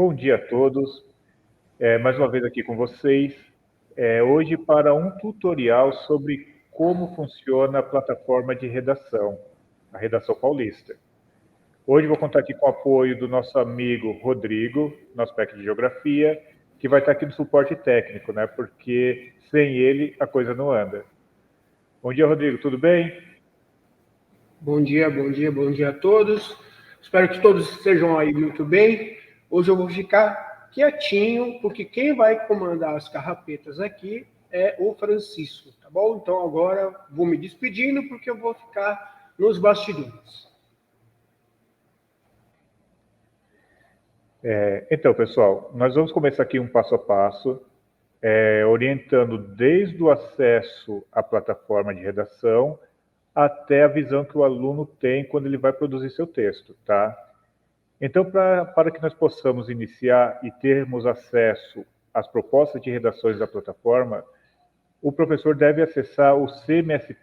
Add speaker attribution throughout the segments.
Speaker 1: Bom dia a todos. Mais uma vez aqui com vocês. Hoje para um tutorial sobre como funciona a plataforma de redação, a Redação Paulista. Hoje vou contar aqui com o apoio do nosso amigo Rodrigo, nosso PEC de Geografia, que vai estar aqui no suporte técnico, né? Porque sem ele a coisa não anda. Bom dia, Rodrigo, tudo bem?
Speaker 2: Bom dia a todos. Espero que todos estejam aí muito bem. Hoje eu vou ficar quietinho, porque quem vai comandar as carrapetas aqui é o Francisco, tá bom? Então agora vou me despedindo, porque eu vou ficar nos bastidores.
Speaker 1: Então, pessoal, nós vamos começar aqui um passo a passo, orientando desde o acesso à plataforma de redação até a visão que o aluno tem quando ele vai produzir seu texto, tá? Então, para que nós possamos iniciar e termos acesso às propostas de redações da plataforma, o professor deve acessar o cmsp.ip.tv,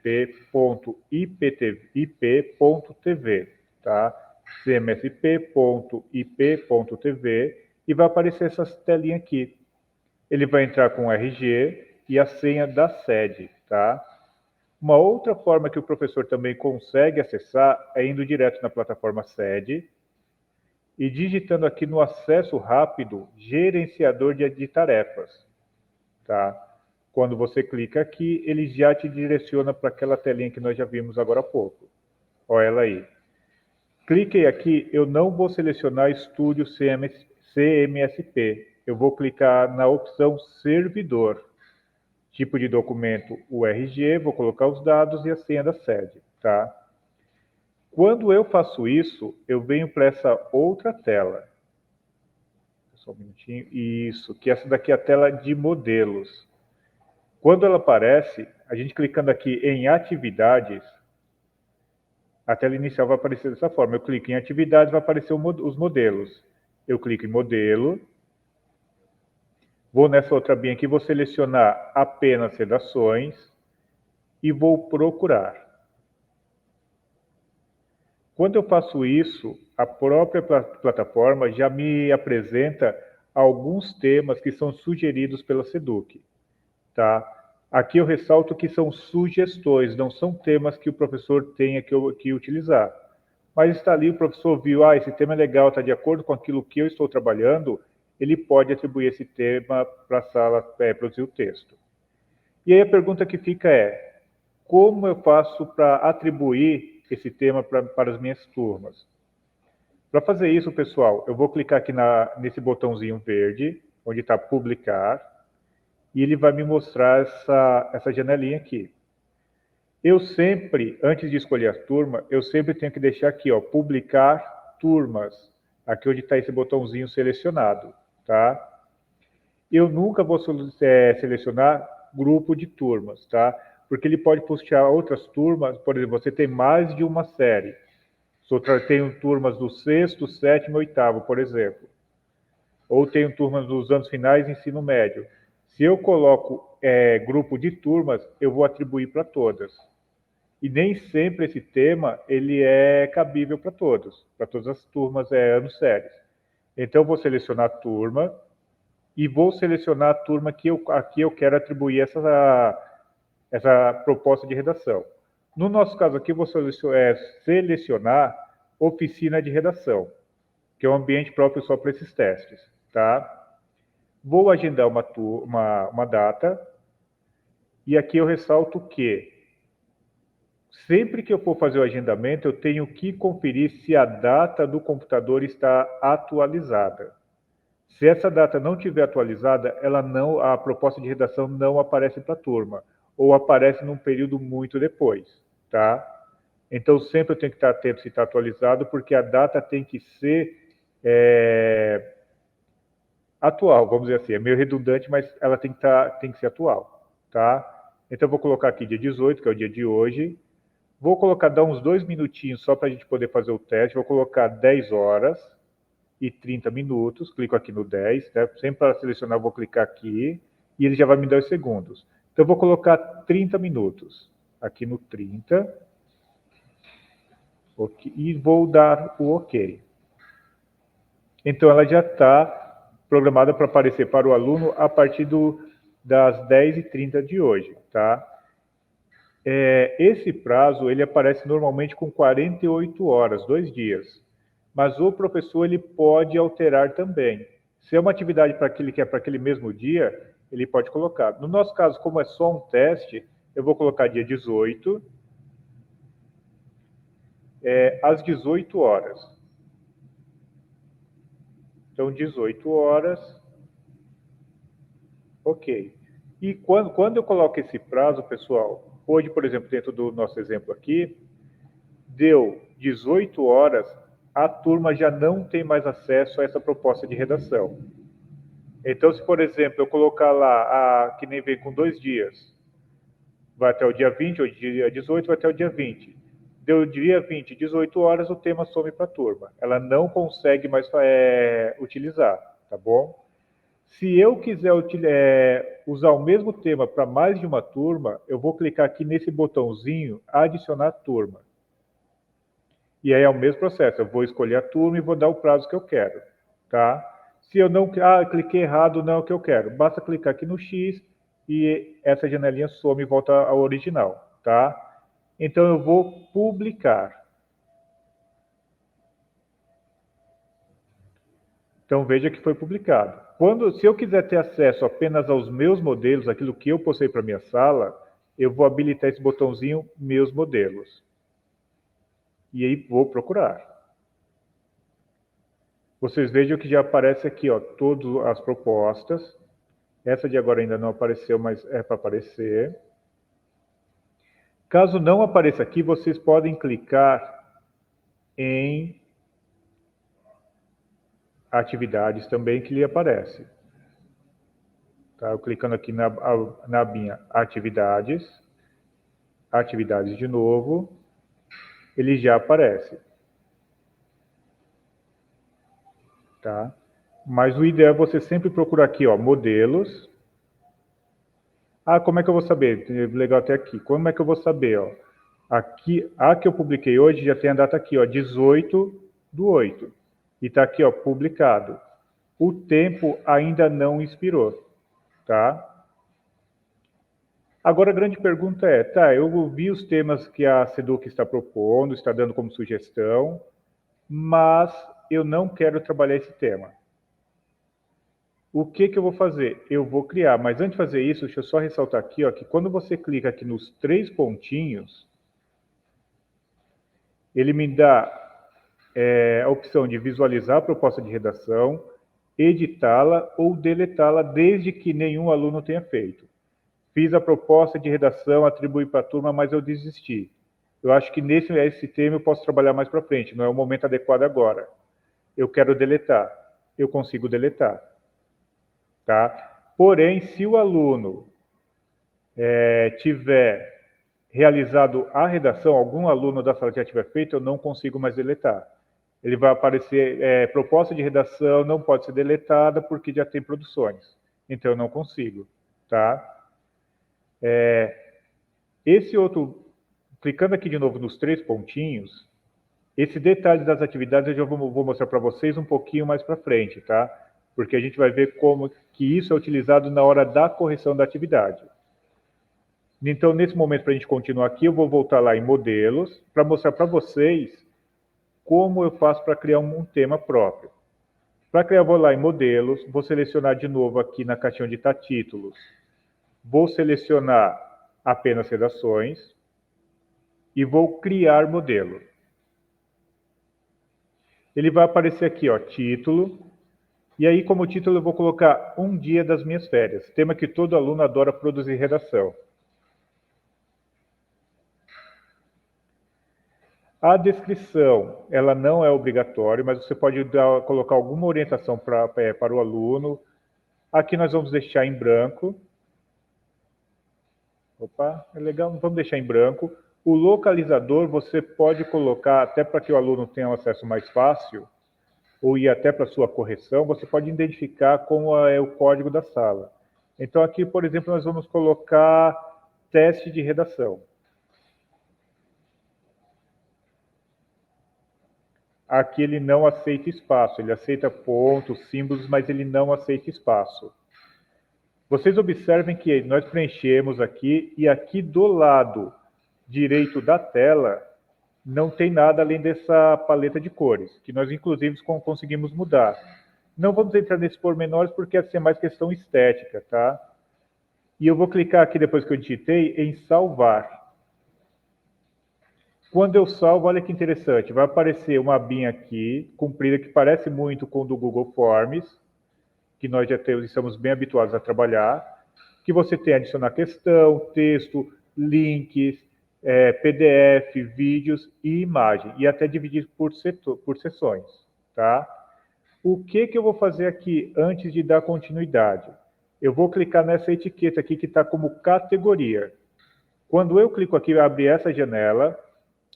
Speaker 1: tá? cmsp.ip.tv e vai aparecer essa telinha aqui. Ele vai entrar com o RG e a senha da sede, tá? Uma outra forma que o professor também consegue acessar é indo direto na plataforma sede e digitando aqui no acesso rápido, gerenciador de tarefas, tá? Quando você clica aqui, ele já te direciona para aquela telinha que nós já vimos agora há pouco. Olha ela aí. Cliquei aqui, eu não vou selecionar Estúdio CMSP. Eu vou clicar na opção Servidor. Tipo de documento, o RG, vou colocar os dados e a senha da sede, tá? Quando eu faço isso, eu venho para essa outra tela. Só um minutinho. Isso, que essa daqui é a tela de modelos. Quando ela aparece, a gente clicando aqui em atividades, a tela inicial vai aparecer dessa forma. Eu clico em atividades, vai aparecer os modelos. Eu clico em modelo. Vou nessa outra abinha aqui, vou selecionar apenas redações e vou procurar. Quando eu faço isso, a própria plataforma já me apresenta alguns temas que são sugeridos pela Seduc, tá? Aqui eu ressalto que são sugestões, não são temas que o professor tenha que utilizar. Mas está ali, o professor viu, esse tema é legal, está de acordo com aquilo que eu estou trabalhando, ele pode atribuir esse tema para a sala produzir o texto. E aí a pergunta que fica é, como eu faço para atribuir esse tema para as minhas turmas? Para fazer isso, pessoal, eu vou clicar aqui nesse botãozinho verde, onde está publicar, e ele vai me mostrar essa janelinha aqui. Eu sempre, antes de escolher a turma, eu sempre tenho que deixar aqui, ó, publicar turmas, aqui onde está esse botãozinho selecionado, tá? Eu nunca vou selecionar grupo de turmas, tá? Porque ele pode puxar outras turmas, por exemplo, você tem mais de uma série. Tenho turmas do sexto, sétimo e oitavo, por exemplo. Ou tenho turmas dos anos finais de ensino médio. Se eu coloco grupo de turmas, eu vou atribuir para todas. E nem sempre esse tema ele é cabível para todas as turmas, anos séries. Então, eu vou selecionar a turma e vou selecionar a turma que aqui eu quero atribuir essa proposta de redação. No nosso caso aqui, eu vou selecionar oficina de redação, que é um ambiente próprio só para esses testes, tá? Vou agendar uma data, e aqui eu ressalto que sempre que eu for fazer o agendamento, eu tenho que conferir se a data do computador está atualizada. Se essa data não estiver atualizada, a proposta de redação não aparece para a turma, ou aparece num período muito depois, tá? Então, sempre eu tenho que estar atento se está atualizado, porque a data tem que ser atual, vamos dizer assim. É meio redundante, mas ela tem que ser atual, tá? Então, eu vou colocar aqui dia 18, que é o dia de hoje. Vou dar uns 2 minutinhos só para a gente poder fazer o teste. Vou colocar 10 horas e 30 minutos. Clico aqui no 10, né? Sempre para selecionar, vou clicar aqui e ele já vai me dar os segundos. Então, eu vou colocar 30 minutos. Aqui no 30. Okay, e vou dar o OK. Então, ela já está programada para aparecer para o aluno a partir das 10h30 de hoje, tá? Esse prazo, ele aparece normalmente com 48 horas, 2 dias. Mas o professor, ele pode alterar também. Se é uma atividade para que ele quer para aquele mesmo dia, ele pode colocar. No nosso caso, como é só um teste, eu vou colocar dia 18, às 18 horas. Então, 18 horas, ok. E quando eu coloco esse prazo, pessoal, hoje, por exemplo, dentro do nosso exemplo aqui, deu 18 horas, a turma já não tem mais acesso a essa proposta de redação. Então, se, por exemplo, eu colocar lá, que nem vem com 2 dias, vai até o dia 20, ou dia 18 vai até o dia 20. Deu dia 20, 18 horas, o tema some para a turma. Ela não consegue mais utilizar, tá bom? Se eu quiser usar o mesmo tema para mais de uma turma, eu vou clicar aqui nesse botãozinho, adicionar turma. E aí é o mesmo processo, eu vou escolher a turma e vou dar o prazo que eu quero, tá? Se eu não, cliquei errado, não é o que eu quero. Basta clicar aqui no X e essa janelinha some e volta ao original, tá? Então eu vou publicar. Então veja que foi publicado. Se eu quiser ter acesso apenas aos meus modelos, aquilo que eu postei para minha sala, eu vou habilitar esse botãozinho Meus Modelos. E aí vou procurar. Vocês vejam que já aparece aqui, ó, todas as propostas. Essa de agora ainda não apareceu, mas é para aparecer. Caso não apareça aqui, vocês podem clicar em atividades também que lhe aparece. Tá? Eu clicando aqui na abinha atividades de novo, ele já aparece. Tá? Mas o ideal é você sempre procurar aqui, ó, modelos. Como é que eu vou saber? Legal até aqui. Como é que eu vou saber? Ó? Aqui, a que eu publiquei hoje já tem a data aqui, ó, 18/8. E está aqui, ó, publicado. O tempo ainda não expirou, tá? Agora a grande pergunta é, eu vi os temas que a SEDUC está propondo, está dando como sugestão, mas eu não quero trabalhar esse tema. O que eu vou fazer? Eu vou criar, mas antes de fazer isso, deixa eu só ressaltar aqui, ó, que quando você clica aqui nos 3 pontinhos, ele me dá a opção de visualizar a proposta de redação, editá-la ou deletá-la desde que nenhum aluno tenha feito. Fiz a proposta de redação, atribuí para a turma, mas eu desisti. Eu acho que esse tema eu posso trabalhar mais para frente, não é o momento adequado agora. Eu quero deletar. Eu consigo deletar. Tá? Porém, se o aluno tiver realizado a redação, algum aluno da sala já tiver feito, eu não consigo mais deletar. Ele vai aparecer, proposta de redação não pode ser deletada porque já tem produções. Então eu não consigo. Tá? Esse outro, clicando aqui de novo nos 3 pontinhos, esse detalhe das atividades eu já vou mostrar para vocês um pouquinho mais para frente, tá? Porque a gente vai ver como que isso é utilizado na hora da correção da atividade. Então, nesse momento, para a gente continuar aqui, eu vou voltar lá em modelos, para mostrar para vocês como eu faço para criar um tema próprio. Para criar, eu vou lá em modelos, vou selecionar de novo aqui na caixinha onde está títulos. Vou selecionar apenas redações e vou criar modelo. Ele vai aparecer aqui, ó, título. E aí, como título, eu vou colocar Um Dia das Minhas Férias, tema que todo aluno adora produzir redação. A descrição, ela não é obrigatória, mas você pode colocar alguma orientação para o aluno. Aqui nós vamos deixar em branco. Opa, é legal, vamos deixar em branco. O localizador você pode colocar, até para que o aluno tenha um acesso mais fácil, ou ir até para a sua correção, você pode identificar como é o código da sala. Então aqui, por exemplo, nós vamos colocar teste de redação. aqui ele não aceita espaço, ele aceita pontos, símbolos, mas ele não aceita espaço. Vocês observem que nós preenchemos aqui, e aqui do lado direito da tela não tem nada além dessa paleta de cores, que nós inclusive conseguimos mudar. Não vamos entrar nesses pormenores porque essa é mais questão estética, tá? E eu vou clicar aqui, depois que eu digitei, em salvar. Quando eu salvo, olha que interessante, vai aparecer uma abinha aqui, comprida, que parece muito com o do Google Forms, que nós já estamos bem habituados a trabalhar, que você tem adicionar questão, texto, links, PDF, vídeos e imagem, e até dividir por seções, tá? O que eu vou fazer aqui antes de dar continuidade? Eu vou clicar nessa etiqueta aqui que está como categoria. Quando eu clico aqui, abre essa janela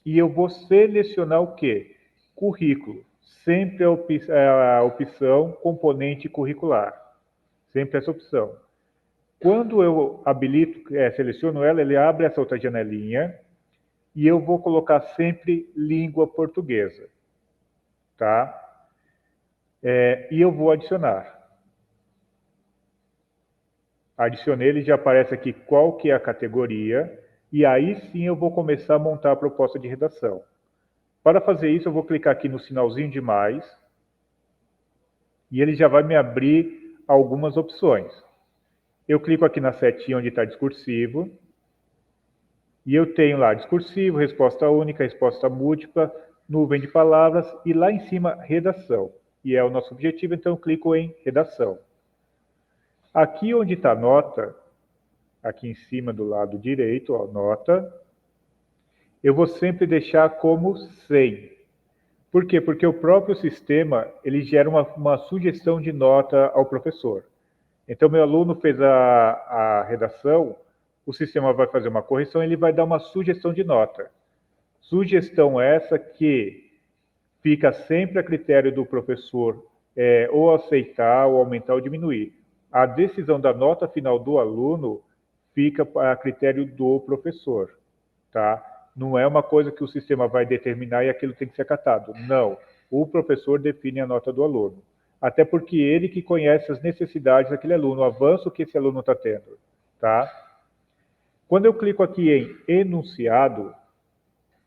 Speaker 1: e eu vou selecionar o quê? Currículo. Sempre a opção componente curricular. Sempre essa opção. Quando eu habilito, seleciono ela, ele abre essa outra janelinha e eu vou colocar sempre língua portuguesa. Tá? E eu vou adicionar. Adicionei, ele já aparece aqui qual que é a categoria, e aí sim eu vou começar a montar a proposta de redação. Para fazer isso, eu vou clicar aqui no sinalzinho de mais, e ele já vai me abrir algumas opções. Eu clico aqui na setinha onde está discursivo, e eu tenho lá discursivo, resposta única, resposta múltipla, nuvem de palavras, e lá em cima, redação. E é o nosso objetivo, então eu clico em redação. Aqui onde está nota, aqui em cima do lado direito, ó, nota, eu vou sempre deixar como 100. Por quê? Porque o próprio sistema, ele gera uma sugestão de nota ao professor. Então, meu aluno fez a redação, o sistema vai fazer uma correção, ele vai dar uma sugestão de nota. Sugestão essa que fica sempre a critério do professor ou aceitar, ou aumentar, ou diminuir. A decisão da nota final do aluno fica a critério do professor, tá? Não é uma coisa que o sistema vai determinar e aquilo tem que ser acatado. Não. O professor define a nota do aluno. Até porque ele que conhece as necessidades daquele aluno, o avanço que esse aluno está tendo, tá? Quando eu clico aqui em enunciado,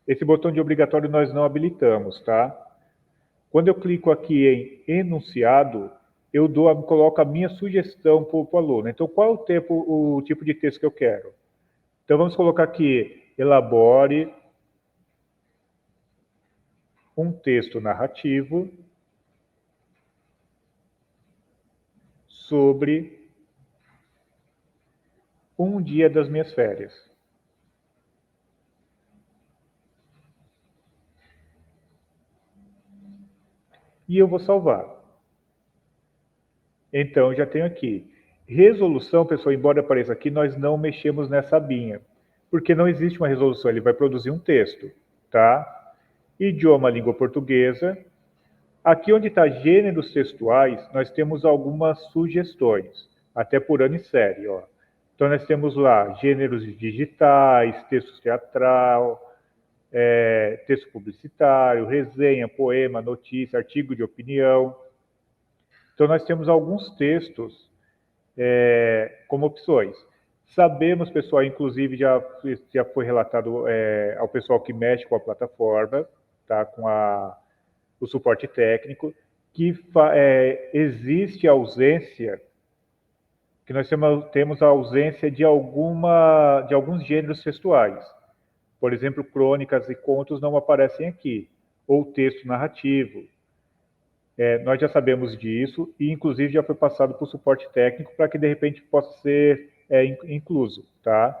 Speaker 1: esse botão de obrigatório nós não habilitamos, tá? Quando eu clico aqui em enunciado, eu coloco a minha sugestão para o aluno. Então, qual é o tipo de texto que eu quero? Então, vamos colocar aqui, elabore um texto narrativo sobre um dia das minhas férias. E eu vou salvar. Então, já tenho aqui. Resolução, pessoal, embora apareça aqui, nós não mexemos nessa abinha, porque não existe uma resolução, ele vai produzir um texto, tá? Idioma, língua portuguesa. Aqui onde está gêneros textuais, nós temos algumas sugestões, até por ano e série, ó. Então, nós temos lá gêneros digitais, texto teatral, texto publicitário, resenha, poema, notícia, artigo de opinião. Então, nós temos alguns textos como opções. Sabemos, pessoal, inclusive já foi relatado ao pessoal que mexe com a plataforma, tá, com o suporte técnico, que existe a ausência, que nós temos a ausência de alguns gêneros textuais. Por exemplo, crônicas e contos não aparecem aqui, ou texto narrativo. Nós já sabemos disso e, inclusive, já foi passado para o suporte técnico para que, de repente, possa ser incluso, tá?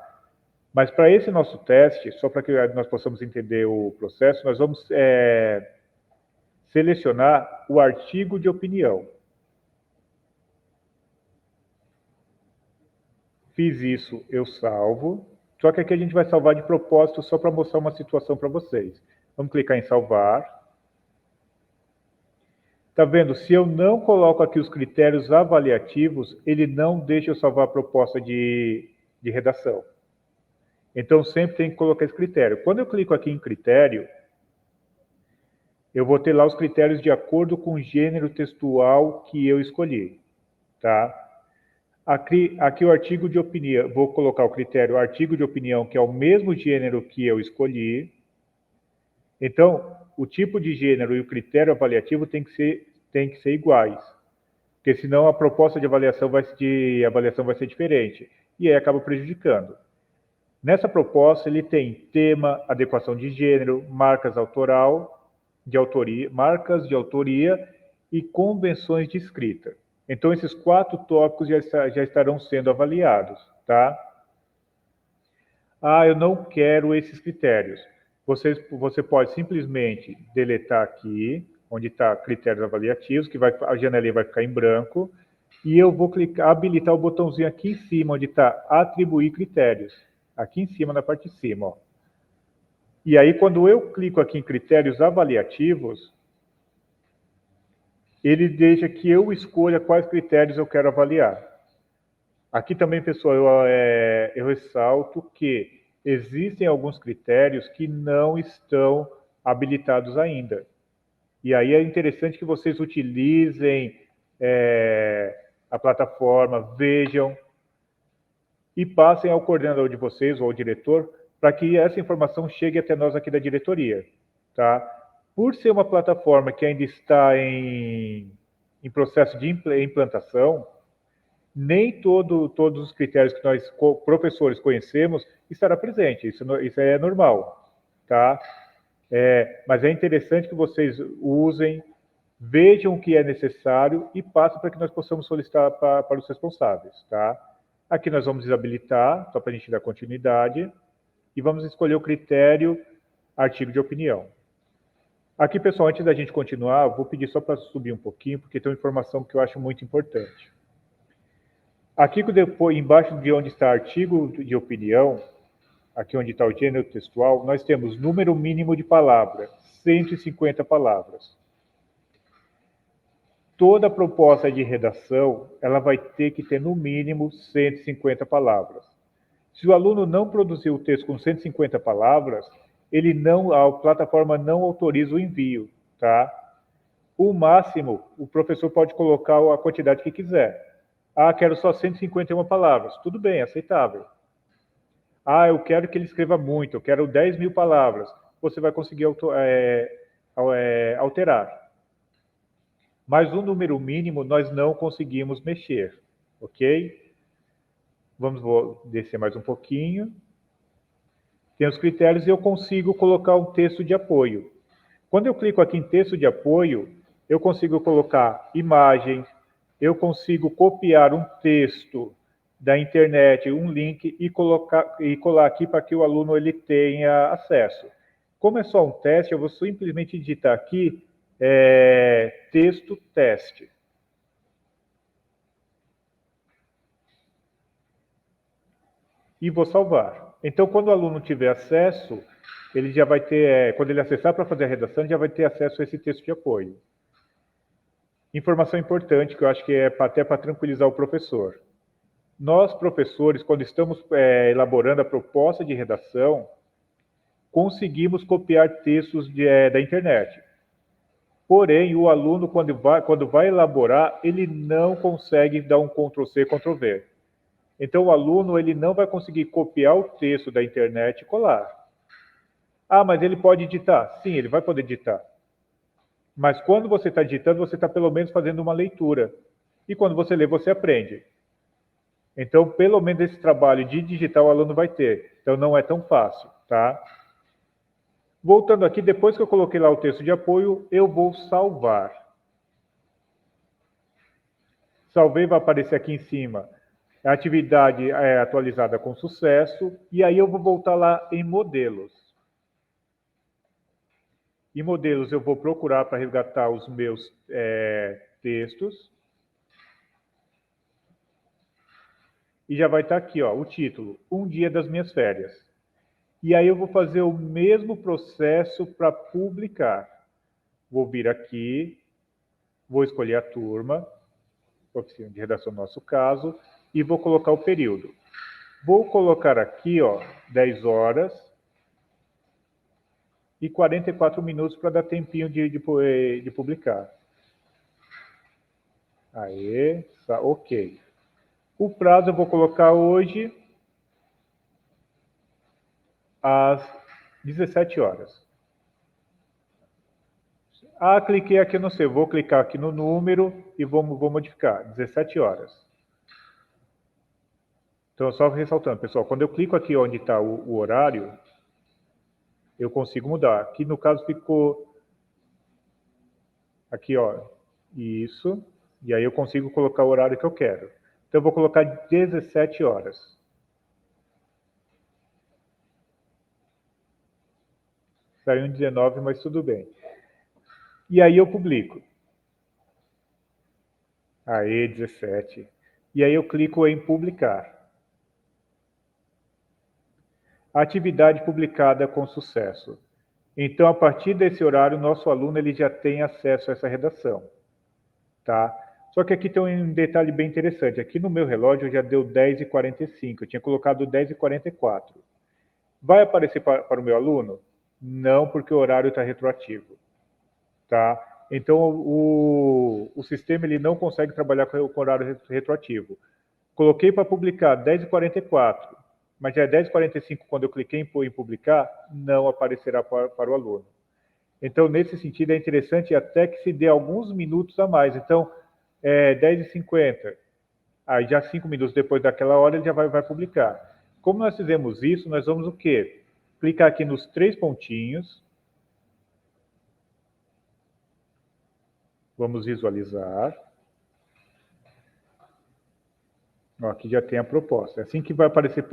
Speaker 1: Mas, para esse nosso teste, só para que nós possamos entender o processo, nós vamos selecionar o artigo de opinião. Fiz isso, eu salvo. Só que aqui a gente vai salvar de propósito só para mostrar uma situação para vocês. Vamos clicar em salvar. Tá vendo? Se eu não coloco aqui os critérios avaliativos, ele não deixa eu salvar a proposta de redação. Então, sempre tem que colocar esse critério. Quando eu clico aqui em critério, eu vou ter lá os critérios de acordo com o gênero textual que eu escolhi, tá? Aqui o artigo de opinião, vou colocar o critério artigo de opinião, que é o mesmo gênero que eu escolhi. Então, o tipo de gênero e o critério avaliativo tem que ser iguais, porque senão a proposta de avaliação vai ser diferente, e aí acaba prejudicando. Nessa proposta, ele tem tema, adequação de gênero, marcas de autoria e convenções de escrita. Então, esses 4 tópicos já estarão sendo avaliados, tá? Ah, eu não quero esses critérios. Você pode simplesmente deletar aqui, onde está critérios avaliativos, que a janelinha vai ficar em branco, e eu vou habilitar o botãozinho aqui em cima, onde está atribuir critérios. Aqui em cima, na parte de cima, ó. E aí, quando eu clico aqui em critérios avaliativos, ele deixa que eu escolha quais critérios eu quero avaliar. Aqui também, pessoal, eu ressalto que existem alguns critérios que não estão habilitados ainda. E aí é interessante que vocês utilizem a plataforma, vejam e passem ao coordenador de vocês ou ao diretor para que essa informação chegue até nós aqui da diretoria, tá? Por ser uma plataforma que ainda está em processo de implantação, nem todos os critérios que nós, professores, conhecemos estará presente. Isso é normal, tá? Mas é interessante que vocês usem, vejam o que é necessário e passem para que nós possamos solicitar para os responsáveis, tá? Aqui nós vamos desabilitar, só para a gente dar continuidade, e vamos escolher o critério artigo de opinião. Aqui, pessoal, antes da gente continuar, vou pedir só para subir um pouquinho, porque tem uma informação que eu acho muito importante. Aqui, embaixo de onde está artigo de opinião, aqui onde está o gênero textual, nós temos número mínimo de palavras, 150 palavras. Toda proposta de redação, ela vai ter que ter no mínimo 150 palavras. Se o aluno não produzir o texto com 150 palavras, a plataforma não autoriza o envio, tá? O máximo, o professor pode colocar a quantidade que quiser. Ah, quero só 151 palavras. Tudo bem, aceitável. Ah, eu quero que ele escreva muito, eu quero 10 mil palavras. Você vai conseguir alterar. Mas o número mínimo nós não conseguimos mexer, ok? Vou descer mais um pouquinho. Tem os critérios e eu consigo colocar um texto de apoio. Quando eu clico aqui em texto de apoio, eu consigo colocar imagens, eu consigo copiar um texto da internet, um link e colar aqui para que o aluno ele tenha acesso. Como é só um teste, eu vou simplesmente digitar aqui texto teste. E vou salvar. Então, quando o aluno tiver acesso, ele já vai ter, quando ele acessar para fazer a redação, ele já vai ter acesso a esse texto de apoio. Informação importante, que eu acho que é até para tranquilizar o professor. Nós, professores, quando estamos elaborando a proposta de redação, conseguimos copiar textos da internet. Porém, o aluno, quando vai elaborar, ele não consegue dar um Ctrl+C, Ctrl+V. Então, o aluno ele não vai conseguir copiar o texto da internet e colar. Ah, mas ele pode editar? Sim, ele vai poder editar. Mas quando você está digitando, você está pelo menos fazendo uma leitura. E quando você lê, você aprende. Então, pelo menos esse trabalho de digitar o aluno vai ter. Então, não é tão fácil, tá? Voltando aqui, depois que eu coloquei lá o texto de apoio, eu vou salvar. Salvei, vai aparecer aqui em cima. A atividade é atualizada com sucesso. E aí eu vou voltar lá em modelos. Em modelos, eu vou procurar para resgatar os meus textos. E já vai estar aqui, ó, o título, Um Dia das Minhas Férias. E aí eu vou fazer o mesmo processo para publicar. Vou vir aqui, vou escolher a turma, oficina de redação no nosso caso, e vou colocar o período. Vou colocar aqui, ó, 10 horas. e 44 minutos para dar tempinho de publicar. Aí, tá, ok. O prazo eu vou colocar hoje às 17 horas. Ah, cliquei aqui, não sei, vou clicar aqui no número e vou modificar, 17 horas. Então, só ressaltando, pessoal, quando eu clico aqui onde está o horário, eu consigo mudar. Aqui, no caso, ficou aqui, ó, isso, e aí eu consigo colocar o horário que eu quero. Então, eu vou colocar 17 horas. Saiu em 19, mas tudo bem. E aí eu publico. Aí, 17. E aí eu clico em publicar. Atividade publicada com sucesso. Então, a partir desse horário, o nosso aluno ele já tem acesso a essa redação. Tá? Só que aqui tem um detalhe bem interessante. Aqui no meu relógio já deu 10h45. Eu tinha colocado 10h44. Vai aparecer para o meu aluno? Não, porque o horário está retroativo. Tá? Então, o sistema ele não consegue trabalhar com horário retroativo. Coloquei para publicar 10h44, mas já é 10h45 quando eu cliquei em publicar, não aparecerá para o aluno. Então, nesse sentido, é interessante até que se dê alguns minutos a mais. Então, 10h50, aí já 5 minutos depois daquela hora ele já vai publicar. Como nós fizemos isso, nós vamos o quê? Clicar aqui nos 3 pontinhos. Vamos visualizar. Ó, aqui já tem a proposta. É assim que vai aparecer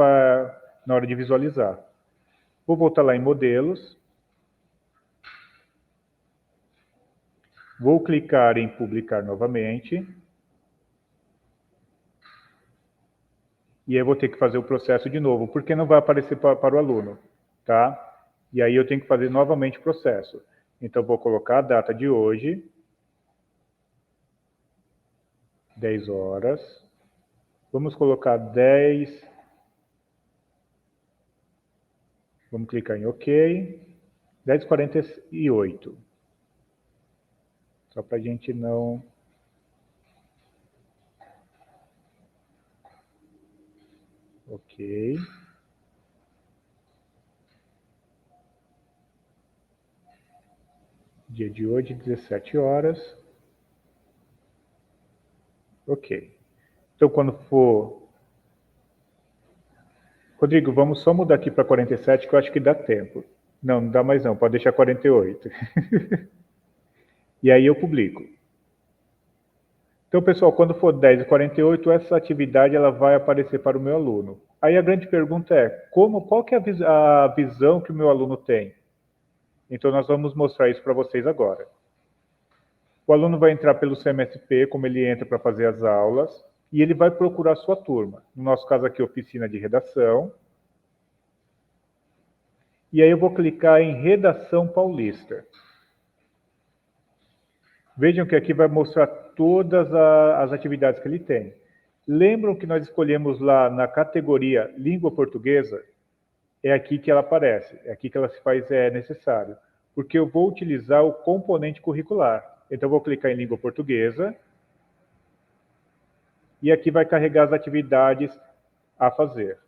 Speaker 1: na hora de visualizar. Vou voltar lá em modelos. Vou clicar em publicar novamente. E aí eu vou ter que fazer o processo de novo, porque não vai aparecer para o aluno. Tá? E aí eu tenho que fazer novamente o processo. Então, vou colocar a data de hoje. 10 horas. Vamos colocar 10. Vamos clicar em OK. 10h48. Só para a gente não... Ok. Dia de hoje, 17 horas. Ok. Então, quando for... Rodrigo, vamos só mudar aqui para 47, que eu acho que dá tempo. Não, não dá mais não, pode deixar 48. E aí eu publico. Então, pessoal, quando for 10h48, essa atividade ela vai aparecer para o meu aluno. Aí a grande pergunta é, qual que é a visão que o meu aluno tem? Então, nós vamos mostrar isso para vocês agora. O aluno vai entrar pelo CMSP, como ele entra para fazer as aulas, e ele vai procurar a sua turma. No nosso caso aqui, oficina de redação. E aí eu vou clicar em Redação Paulista. Vejam que aqui vai mostrar todas as atividades que ele tem. Lembram que nós escolhemos lá na categoria Língua Portuguesa? É aqui que ela aparece, é aqui que ela se faz necessário. Porque eu vou utilizar o componente curricular. Então, eu vou clicar em Língua Portuguesa. E aqui vai carregar as atividades a fazer.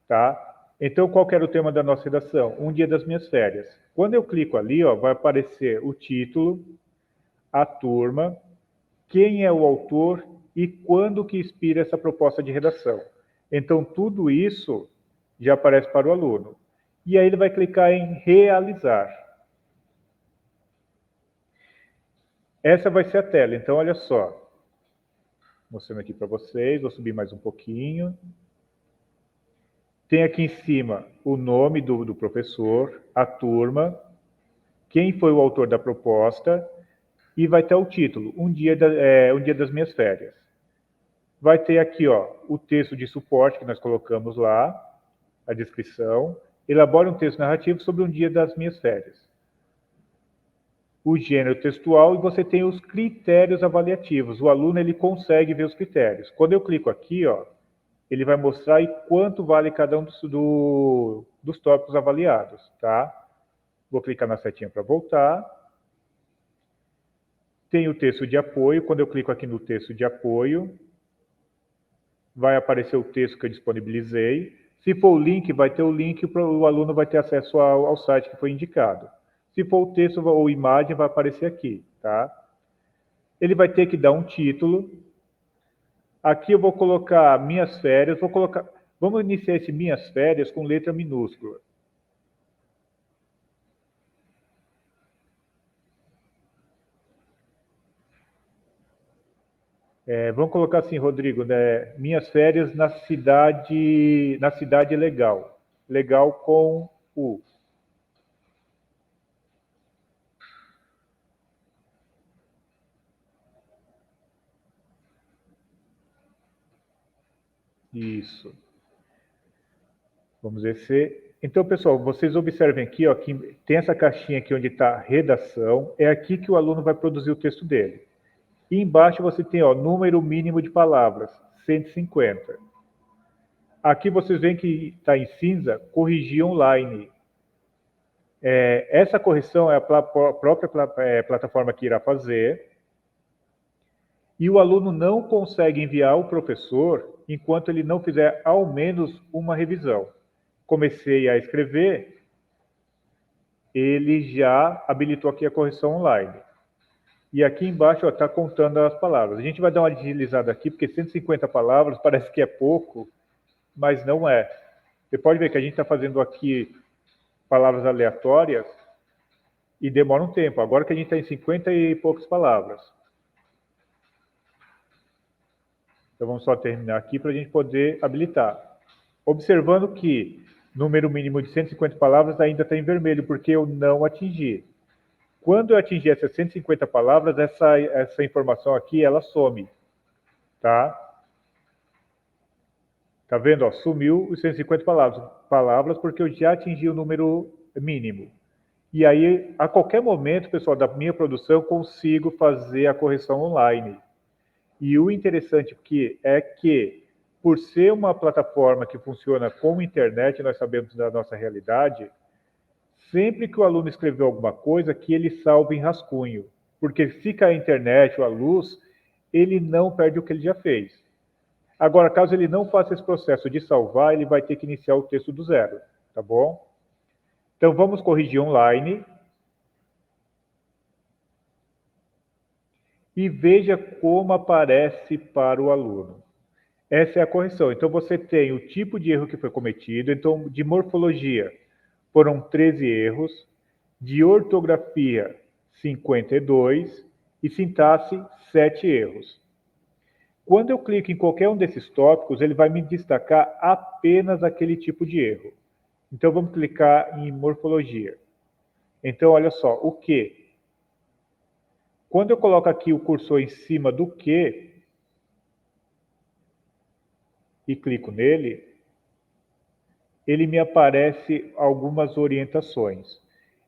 Speaker 1: Tá? Então, qual que era o tema da nossa redação? Um dia das minhas férias. Quando eu clico ali, ó, vai aparecer o título, a turma, quem é o autor e quando que inspira essa proposta de redação. Então, tudo isso já aparece para o aluno. E aí ele vai clicar em realizar. Essa vai ser a tela. Então, olha só. Mostrando aqui para vocês. Vou subir mais um pouquinho. Tem aqui em cima o nome do professor, a turma, quem foi o autor da proposta e vai ter o título, um dia das minhas férias. Vai ter aqui ó, o texto de suporte que nós colocamos lá, a descrição. Elabora um texto narrativo sobre um dia das minhas férias. O gênero textual e você tem os critérios avaliativos. O aluno ele consegue ver os critérios. Quando eu clico aqui, ó, ele vai mostrar quanto vale cada um dos tópicos avaliados, tá? Vou clicar na setinha para voltar. Tem o texto de apoio. Quando eu clico aqui no texto de apoio, vai aparecer o texto que eu disponibilizei. Se for o link, vai ter o link, o aluno vai ter acesso ao site que foi indicado. Se for o texto ou imagem, vai aparecer aqui, tá? Ele vai ter que dar um título. Aqui eu vou colocar minhas férias, vamos iniciar esse minhas férias com letra minúscula. Vamos colocar assim, Rodrigo, né? Minhas férias na cidade legal. Legal com U. Isso. Vamos ver se... Então, pessoal, vocês observem aqui, ó, que tem essa caixinha aqui onde está redação. É aqui que o aluno vai produzir o texto dele. E embaixo você tem, ó, número mínimo de palavras, 150. Aqui vocês veem que está em cinza, corrigir online. Essa correção é a própria plataforma que irá fazer. E o aluno não consegue enviar ao professor enquanto ele não fizer ao menos uma revisão. Comecei a escrever, ele já habilitou aqui a correção online. E aqui embaixo está contando as palavras. A gente vai dar uma deslizada aqui, porque 150 palavras parece que é pouco, mas não é. Você pode ver que a gente está fazendo aqui palavras aleatórias e demora um tempo. Agora que a gente está em 50 e poucas palavras. Então vamos só terminar aqui para a gente poder habilitar. Observando que número mínimo de 150 palavras ainda está em vermelho, porque eu não atingi. Quando eu atingir essas 150 palavras, essa informação aqui, ela some. Tá? Tá vendo? Ó, sumiu os 150 palavras porque eu já atingi o número mínimo. E aí, a qualquer momento, pessoal, da minha produção, eu consigo fazer a correção online. E o interessante é que, por ser uma plataforma que funciona com internet, nós sabemos da nossa realidade, sempre que o aluno escreveu alguma coisa, que ele salve em rascunho. Porque se cair a internet ou a luz, ele não perde o que ele já fez. Agora, caso ele não faça esse processo de salvar, ele vai ter que iniciar o texto do zero, tá bom? Então, vamos corrigir online. E veja como aparece para o aluno. Essa é a correção. Então, você tem o tipo de erro que foi cometido. Então, de morfologia, foram 13 erros. De ortografia, 52. E sintaxe, 7 erros. Quando eu clico em qualquer um desses tópicos, ele vai me destacar apenas aquele tipo de erro. Então, vamos clicar em morfologia. Então, olha só, o que? Quando eu coloco aqui o cursor em cima do que e clico nele, ele me aparece algumas orientações.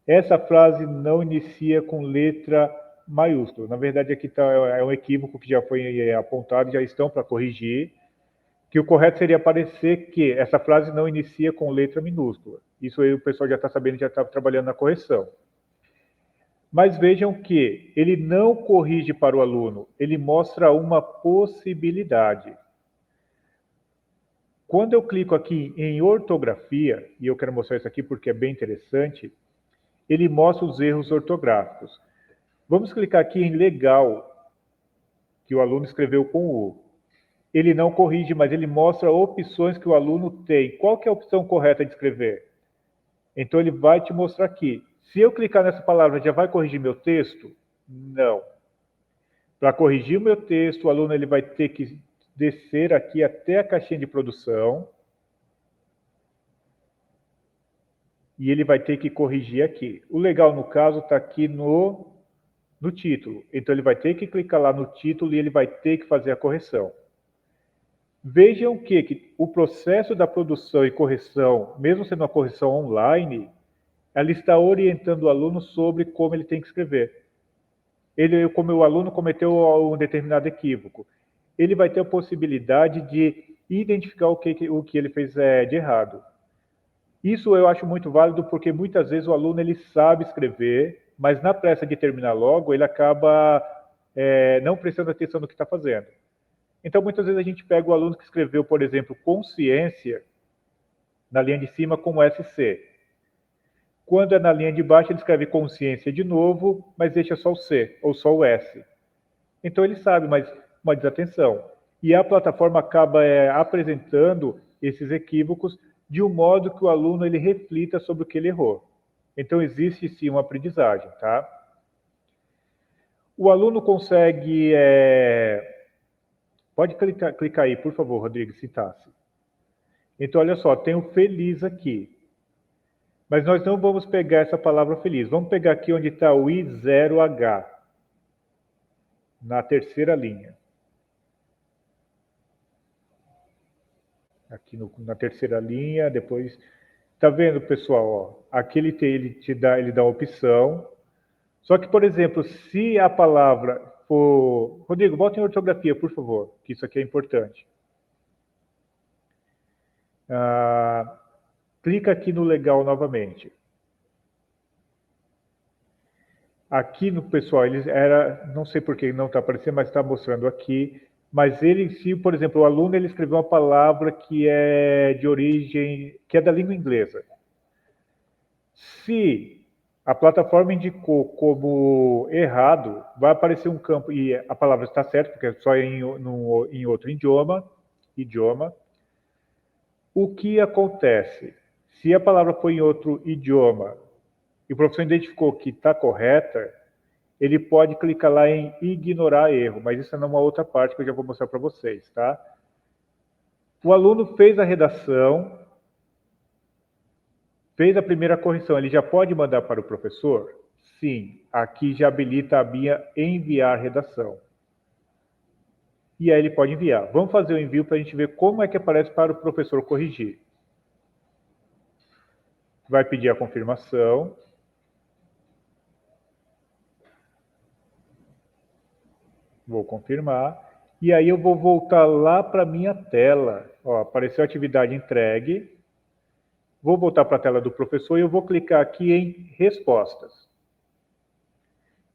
Speaker 1: Essa frase não inicia com letra maiúscula. Na verdade, aqui é um equívoco que já foi apontado, já estão para corrigir, que o correto seria aparecer que essa frase não inicia com letra minúscula. Isso aí o pessoal já está sabendo, já está trabalhando na correção. Mas vejam que ele não corrige para o aluno, ele mostra uma possibilidade. Quando eu clico aqui em ortografia, e eu quero mostrar isso aqui porque é bem interessante, ele mostra os erros ortográficos. Vamos clicar aqui em legal, que o aluno escreveu com U. Ele não corrige, mas ele mostra opções que o aluno tem. Qual que é a opção correta de escrever? Então ele vai te mostrar aqui. Se eu clicar nessa palavra, já vai corrigir meu texto? Não. Para corrigir o meu texto, o aluno ele vai ter que descer aqui até a caixinha de produção. E ele vai ter que corrigir aqui. O legal, no caso, está aqui no título. Então ele vai ter que clicar lá no título e ele vai ter que fazer a correção. Vejam que o processo da produção e correção, mesmo sendo uma correção online, ela está orientando o aluno sobre como ele tem que escrever. Como o aluno cometeu um determinado equívoco, ele vai ter a possibilidade de identificar o que ele fez de errado. Isso eu acho muito válido porque muitas vezes o aluno ele sabe escrever, mas na pressa de terminar logo, ele acaba não prestando atenção no que está fazendo. Então, muitas vezes a gente pega o aluno que escreveu, por exemplo, consciência, na linha de cima com SC. Quando é na linha de baixo, ele escreve consciência de novo, mas deixa só o C ou só o S. Então ele sabe, mas uma desatenção. E a plataforma acaba apresentando esses equívocos de um modo que o aluno ele reflita sobre o que ele errou. Então existe sim uma aprendizagem, tá? O aluno consegue... Pode clicar aí, por favor, Rodrigo, sintaxe. Então, olha só, tem o feliz aqui. Mas nós não vamos pegar essa palavra feliz. Vamos pegar aqui onde está o I0H. Na terceira linha. Aqui na terceira linha, depois... Tá vendo, pessoal? Ó, aqui ele dá a opção. Só que, por exemplo, se a palavra for... Rodrigo, volta em ortografia, por favor, que isso aqui é importante. Clica aqui no legal novamente. Aqui no pessoal, não sei por que não está aparecendo, mas está mostrando aqui. Mas se, por exemplo, o aluno ele escreveu uma palavra que é de origem, que é da língua inglesa. Se a plataforma indicou como errado, vai aparecer um campo, e a palavra está certa, porque é só em outro idioma. O que acontece? Se a palavra for em outro idioma e o professor identificou que está correta, ele pode clicar lá em ignorar erro, mas isso é numa outra parte que eu já vou mostrar para vocês, tá? O aluno fez a redação, fez a primeira correção, ele já pode mandar para o professor? Sim, aqui já habilita a minha enviar redação. E aí ele pode enviar. Vamos fazer o envio para a gente ver como é que aparece para o professor corrigir. Vai pedir a confirmação. Vou confirmar. E aí eu vou voltar lá para a minha tela. Ó, apareceu a atividade entregue. Vou voltar para a tela do professor e eu vou clicar aqui em respostas.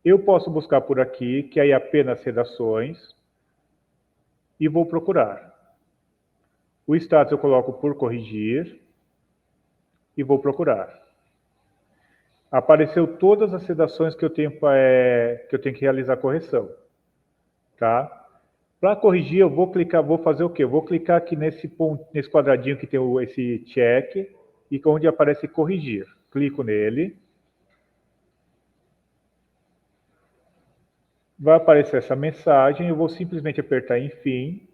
Speaker 1: Eu posso buscar por aqui, que aí é apenas redações, e vou procurar. O status eu coloco por corrigir e vou procurar. Apareceu todas as redações que eu tenho que realizar a correção. Tá? Para corrigir, eu vou fazer o quê? Eu vou clicar aqui nesse quadradinho que tem esse check, e onde aparece corrigir. Clico nele. Vai aparecer essa mensagem, eu vou simplesmente apertar em fim.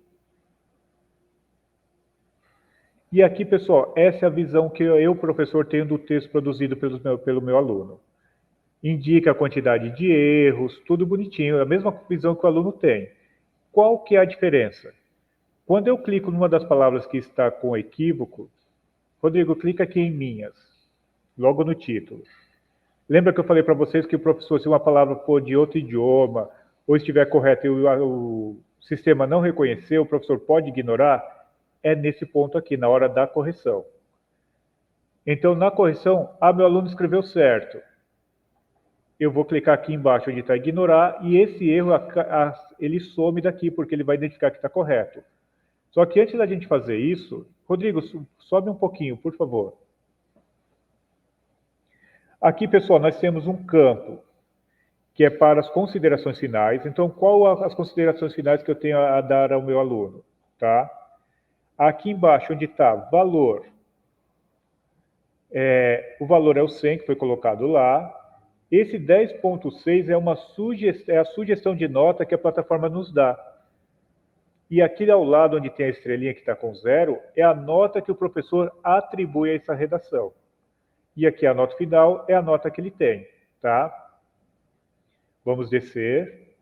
Speaker 1: E aqui, pessoal, essa é a visão que eu, professor, tenho do texto produzido pelo meu aluno. Indica a quantidade de erros, tudo bonitinho, a mesma visão que o aluno tem. Qual que é a diferença? Quando eu clico numa das palavras que está com equívoco, Rodrigo, clica aqui em minhas, logo no título. Lembra que eu falei para vocês que o professor, se uma palavra for de outro idioma, ou estiver correta e o sistema não reconhecer, o professor pode ignorar? É nesse ponto aqui, na hora da correção. Então, na correção, meu aluno escreveu certo. Eu vou clicar aqui embaixo onde está ignorar, e esse erro, ele some daqui, porque ele vai identificar que está correto. Só que antes da gente fazer isso, Rodrigo, sobe um pouquinho, por favor. Aqui, pessoal, nós temos um campo que é para as considerações finais. Então, qual as considerações finais que eu tenho a dar ao meu aluno? Tá? Aqui embaixo, onde está valor, o valor é o 100, que foi colocado lá. Esse 10.6 é a sugestão de nota que a plataforma nos dá. E aqui ao lado, onde tem a estrelinha que está com 0, é a nota que o professor atribui a essa redação. E aqui a nota final é a nota que ele tem, tá? Vamos descer.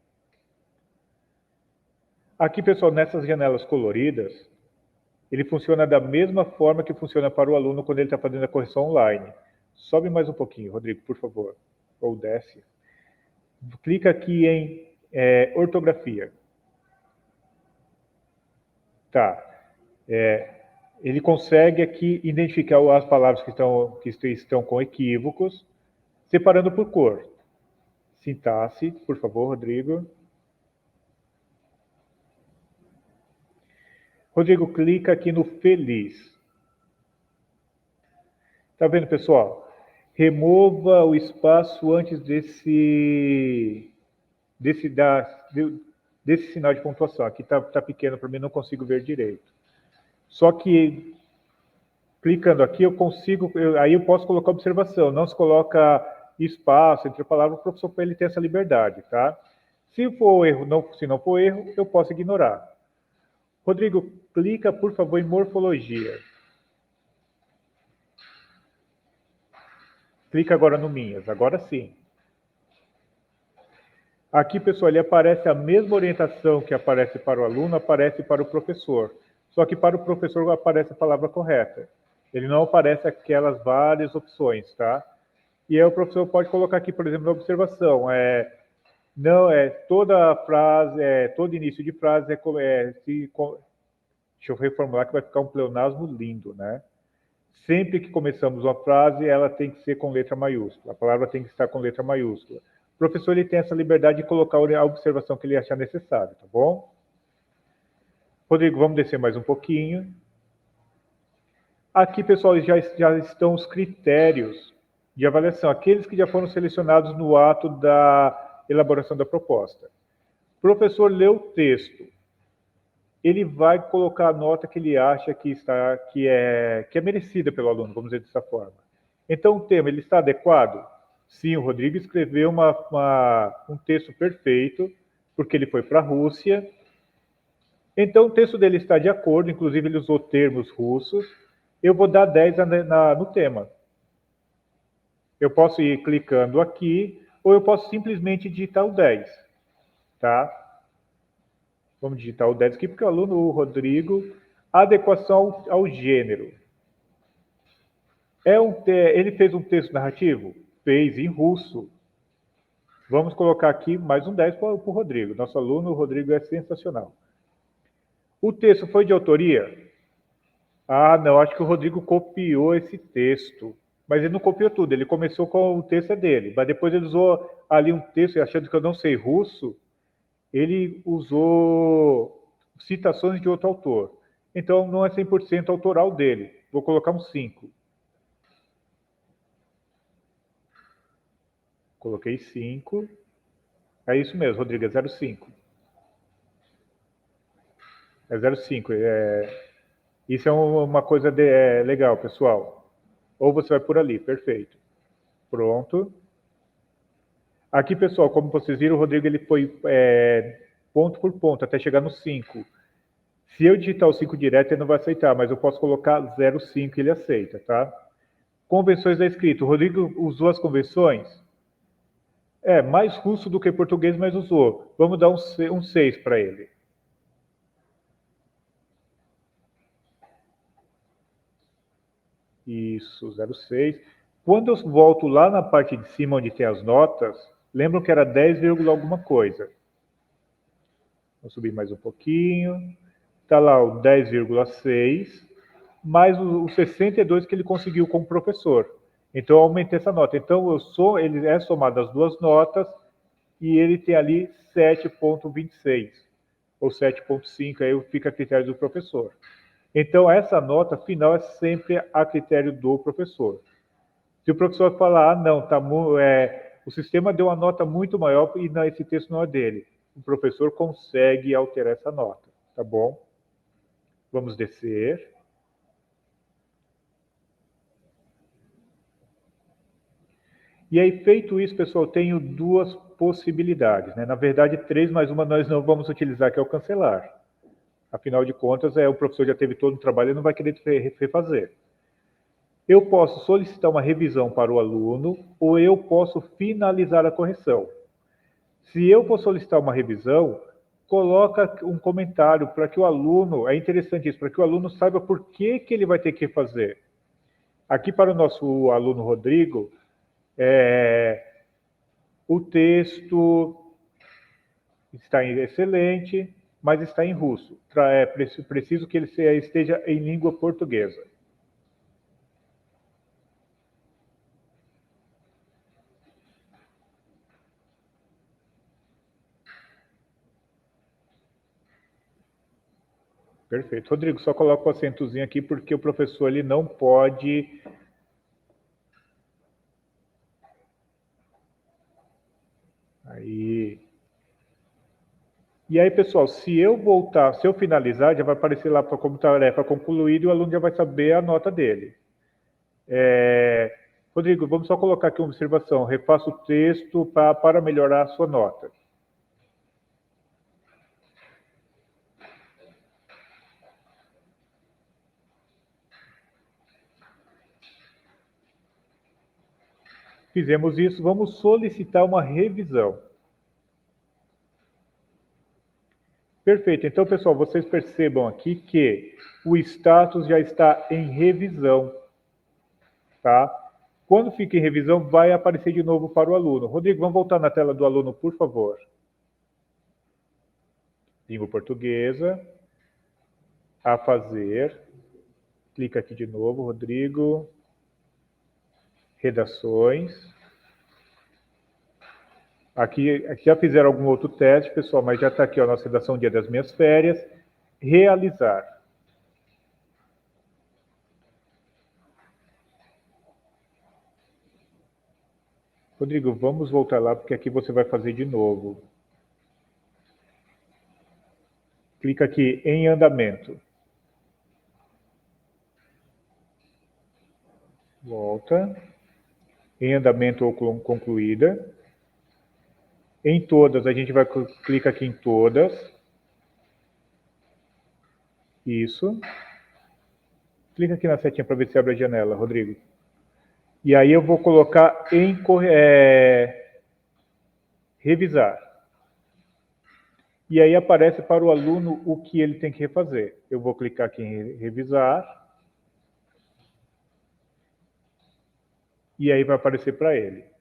Speaker 1: Aqui, pessoal, nessas janelas coloridas, ele funciona da mesma forma que funciona para o aluno quando ele está fazendo a correção online. Sobe mais um pouquinho, Rodrigo, por favor. Ou desce. Clica aqui em ortografia. Tá. Ele consegue aqui identificar as palavras que estão com equívocos, separando por cor. Sintaxe, por favor, Rodrigo. Rodrigo, clica aqui no feliz. Tá vendo, pessoal? Remova o espaço antes desse sinal de pontuação. Aqui tá pequeno para mim, não consigo ver direito. Só que clicando aqui aí eu posso colocar observação. Não se coloca espaço entre palavras, o professor para ele ter essa liberdade, tá? Se for erro, se não for erro, eu posso ignorar. Rodrigo, clica, por favor, em morfologia. Clica agora no Minhas, agora sim. Aqui, pessoal, ele aparece a mesma orientação que aparece para o aluno, aparece para o professor. Só que para o professor aparece a palavra correta. Ele não aparece aquelas várias opções, tá? E aí o professor pode colocar aqui, por exemplo, na observação, toda frase, todo início de frase deixa eu reformular que vai ficar um pleonasmo lindo, né? Sempre que começamos uma frase, ela tem que ser com letra maiúscula. A palavra tem que estar com letra maiúscula. O professor ele tem essa liberdade de colocar a observação que ele achar necessário, tá bom? Rodrigo, vamos descer mais um pouquinho. Aqui, pessoal, já estão os critérios de avaliação, aqueles que já foram selecionados no ato da elaboração da proposta. O professor leu o texto. Ele vai colocar a nota que ele acha que é merecida pelo aluno, vamos dizer dessa forma. Então, o tema, ele está adequado? Sim, o Rodrigo escreveu um texto perfeito, porque ele foi para a Rússia. Então, o texto dele está de acordo, inclusive ele usou termos russos. Eu vou dar 10 no tema. Eu posso ir clicando aqui, ou eu posso simplesmente digitar o 10, tá? Vamos digitar o 10 aqui, porque o aluno, o Rodrigo, adequação ao gênero. Ele fez um texto narrativo? Fez em russo. Vamos colocar aqui mais um 10 para o Rodrigo. Nosso aluno, o Rodrigo, é sensacional. O texto foi de autoria? Ah, não, acho que o Rodrigo copiou esse texto. Mas ele não copiou tudo, ele começou com o texto dele. Mas depois ele usou ali um texto, achando que eu não sei russo, ele usou citações de outro autor. Então, não é 100% autoral dele. Vou colocar um 5. Coloquei 5. É isso mesmo, Rodrigo, é 0,5. É 0,5. Isso é uma coisa legal, pessoal. Ou você vai por ali, perfeito. Pronto. Aqui, pessoal, como vocês viram, o Rodrigo ele foi ponto por ponto, até chegar no 5. Se eu digitar o 5 direto, ele não vai aceitar, mas eu posso colocar 0,5 e ele aceita, tá? Convenções da escrita. O Rodrigo usou as convenções? Mais russo do que português, mas usou. Vamos dar um 6 para ele. Isso, 0,6. Quando eu volto lá na parte de cima, onde tem as notas, lembram que era 10, alguma coisa. Vou subir mais um pouquinho. Está lá o 10,6, mais o 62 que ele conseguiu como professor. Então, eu aumentei essa nota. Então, ele é somado as duas notas e ele tem ali 7,26 ou 7,5, aí fica a critério do professor. Então, essa nota final é sempre a critério do professor. Se o professor falar, não, o sistema deu uma nota muito maior e esse texto não é dele, o professor consegue alterar essa nota, tá bom? Vamos descer. E aí, feito isso, pessoal, tenho duas possibilidades, né? Na verdade, 3 mais uma nós não vamos utilizar, que é o cancelar. Afinal de contas, o professor já teve todo o trabalho e não vai querer refazer. Eu posso solicitar uma revisão para o aluno ou eu posso finalizar a correção. Se eu for solicitar uma revisão, coloca um comentário para que o aluno, é interessante isso, para que o aluno saiba por que ele vai ter que fazer. Aqui para o nosso aluno Rodrigo, o texto está excelente, mas está em russo. Preciso que ele esteja em língua portuguesa. Perfeito. Rodrigo, só coloca o acentozinho aqui porque o professor ele não pode... Aí... E aí, pessoal, se eu finalizar, já vai aparecer lá como tarefa concluída e o aluno já vai saber a nota dele. Rodrigo, vamos só colocar aqui uma observação. Refaça o texto para melhorar a sua nota. Fizemos isso, vamos solicitar uma revisão. Perfeito. Então, pessoal, vocês percebam aqui que o status já está em revisão, tá? Quando fica em revisão, vai aparecer de novo para o aluno. Rodrigo, vamos voltar na tela do aluno, por favor. Língua portuguesa. A fazer. Clica aqui de novo, Rodrigo. Redações. Aqui já fizeram algum outro teste, pessoal, mas já está aqui a nossa redação Dia das Minhas Férias. Realizar. Rodrigo, vamos voltar lá, porque aqui você vai fazer de novo. Clica aqui em andamento. Volta. Em andamento ou concluída. Em todas, a gente vai clicar aqui em todas. Isso. Clica aqui na setinha para ver se abre a janela, Rodrigo. E aí eu vou colocar em revisar. E aí aparece para o aluno o que ele tem que refazer. Eu vou clicar aqui em revisar. E aí vai aparecer para ele.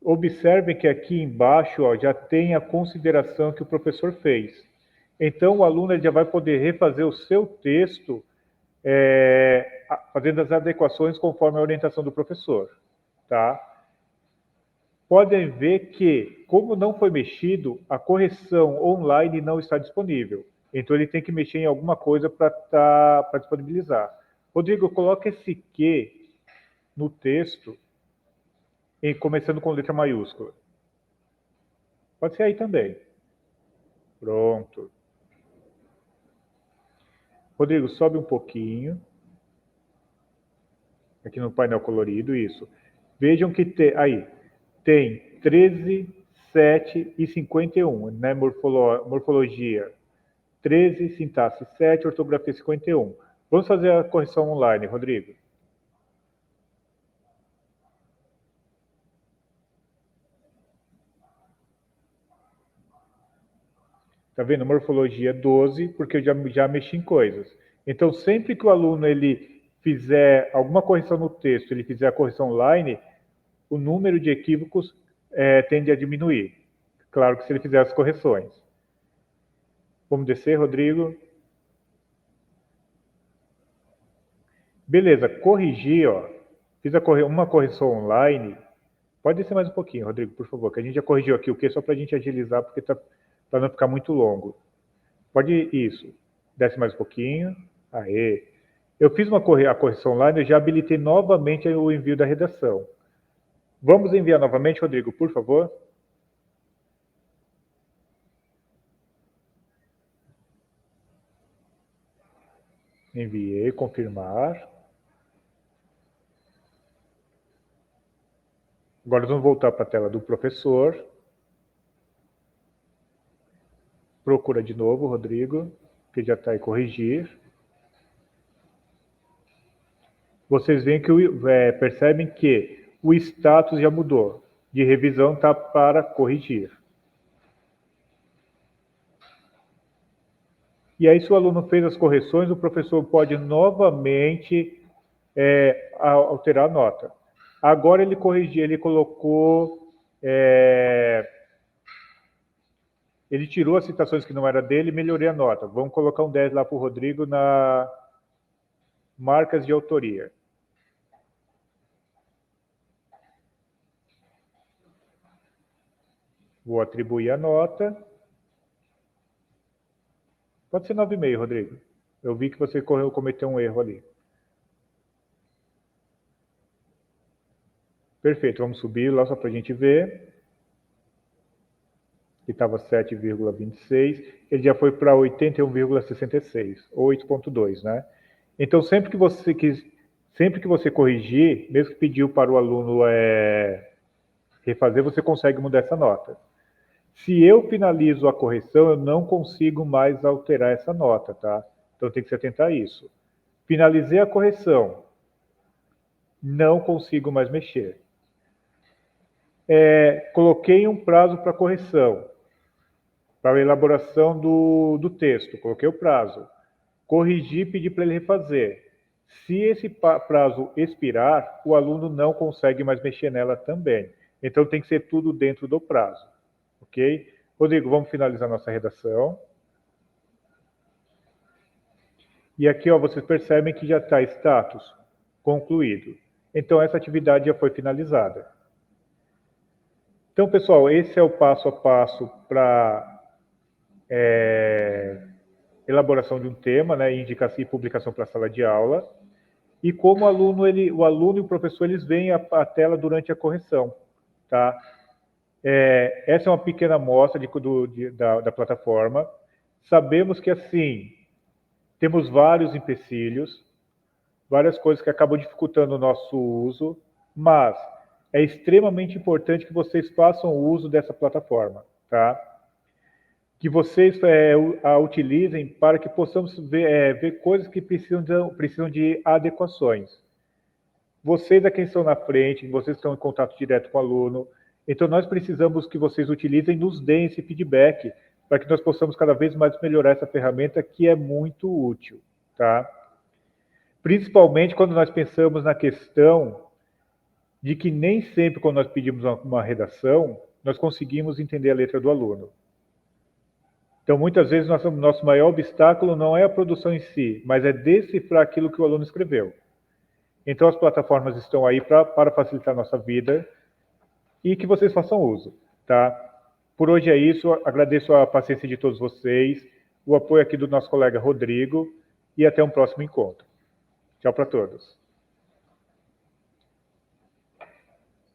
Speaker 1: Observem que aqui embaixo já tem a consideração que o professor fez. Então o aluno ele já vai poder refazer o seu texto fazendo as adequações conforme a orientação do professor. Tá? Podem ver que, como não foi mexido, a correção online não está disponível. Então ele tem que mexer em alguma coisa para disponibilizar. Rodrigo, coloca esse que no texto, começando com letra maiúscula. Pode ser aí também. Pronto. Rodrigo, sobe um pouquinho. Aqui no painel colorido, isso. Vejam que tem 13, 7 e 51, né? Morfologia 13, sintaxe 7, ortografia 51. Vamos fazer a correção online, Rodrigo. Tá vendo? Morfologia 12, porque eu já mexi em coisas. Então, sempre que o aluno ele fizer alguma correção no texto, ele fizer a correção online, o número de equívocos tende a diminuir. Claro que se ele fizer as correções. Vamos descer, Rodrigo. Beleza, corrigir, ó. Fiz uma correção online. Pode descer mais um pouquinho, Rodrigo, por favor, que a gente já corrigiu aqui o que só para a gente agilizar, porque para não ficar muito longo. Pode isso. Desce mais um pouquinho. Aê. Eu fiz a correção online, eu já habilitei novamente o envio da redação. Vamos enviar novamente, Rodrigo, por favor? Enviei, confirmar. Agora vamos voltar para a tela do professor. Procura de novo, Rodrigo, que já está aí, corrigir. Vocês veem que percebem que o status já mudou. De revisão está para corrigir. E aí, se o aluno fez as correções, o professor pode novamente alterar a nota. Agora ele corrigiu, ele colocou Ele tirou as citações que não era dele e melhorei a nota. Vamos colocar um 10 lá para o Rodrigo na marcas de autoria. Vou atribuir a nota. Pode ser 9,5, Rodrigo. Eu vi que você cometeu um erro ali. Perfeito, vamos subir lá só para a gente ver. Que estava 7,26, ele já foi para 81,66, ou 8,2, né? Então, sempre que você corrigir, mesmo que pediu para o aluno refazer, você consegue mudar essa nota. Se eu finalizo a correção, eu não consigo mais alterar essa nota, tá? Então tem que se atentar a isso. Finalizei a correção, não consigo mais mexer. Coloquei um prazo para correção, para a elaboração do texto, coloquei o prazo. Corrigi e pedi para ele refazer. Se esse prazo expirar, o aluno não consegue mais mexer nela também. Então tem que ser tudo dentro do prazo. Ok? Rodrigo, vamos finalizar nossa redação. E aqui, ó, vocês percebem que já está status concluído. Então essa atividade já foi finalizada. Então, pessoal, esse é o passo a passo para elaboração de um tema, né, indicação e publicação para a sala de aula. E como o aluno e o professor eles veem a tela durante a correção, tá? Essa é uma pequena amostra da plataforma. Sabemos que assim temos vários empecilhos, várias coisas que acabam dificultando o nosso uso, mas é extremamente importante que vocês façam uso dessa plataforma, tá? Que vocês a utilizem para que possamos ver coisas que precisam de adequações. Vocês é quem estão na frente, vocês estão em contato direto com o aluno, então nós precisamos que vocês utilizem, nos deem esse feedback, para que nós possamos cada vez mais melhorar essa ferramenta que é muito útil, tá? Principalmente quando nós pensamos na questão de que nem sempre quando nós pedimos uma redação, nós conseguimos entender a letra do aluno. Então, muitas vezes, nosso maior obstáculo não é a produção em si, mas é decifrar aquilo que o aluno escreveu. Então, as plataformas estão aí para facilitar a nossa vida e que vocês façam uso, tá? Por hoje é isso, agradeço a paciência de todos vocês, o apoio aqui do nosso colega Rodrigo e até um próximo encontro. Tchau para todos.